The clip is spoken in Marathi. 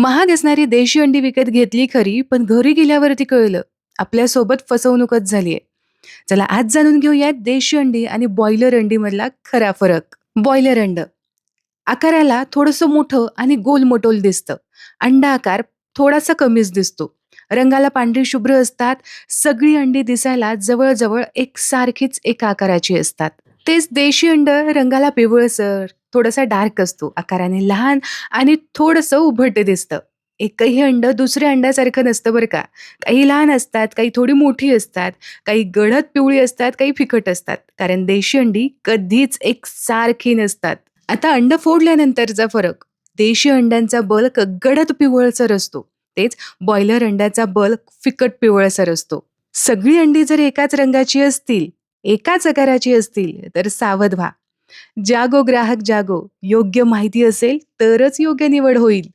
महाग असणारी देशी अंडी विकत घेतली खरी, पण घरी गेल्यावरती कळलं आपल्यासोबत फसवणूकच झालीये. चला आज जाणून घेऊयात देशी अंडी आणि बॉयलर अंडीमधला खरा फरक. बॉयलर अंड आकाराला थोडंसं मोठं आणि गोलमटोल दिसतं. अंडा आकार थोडासा कमीच दिसतो. रंगाला पांढरी शुभ्र असतात. सगळी अंडी दिसायला जवळ एकसारखीच एका आकाराची असतात. तेच देशी अंड रंगाला पिवळसर, थोडासा डार्क असतो. आकाराने लहान आणि थोडंसं उभट दिसतं. एकही अंड दुसऱ्या अंड्यासारखं नसतं बरं का. काही लहान असतात, काही थोडी मोठी असतात, काही गडद पिवळी असतात, काही फिकट असतात. कारण देशी अंडी कधीच एकसारखी नसतात. आता अंड फोडल्यानंतरचा फरक. देशी अंड्यांचा बल्क गडद पिवळसर असतो. तेच बॉयलर अंड्याचा बल्क फिकट पिवळसर असतो. सगळी अंडी जर एकाच रंगाची असतील, एकाच आकाराची असतील, तर सावध व्हा. जागो ग्राहक जागो. योग्य माहिती असेल तरच योग्य निवड होईल.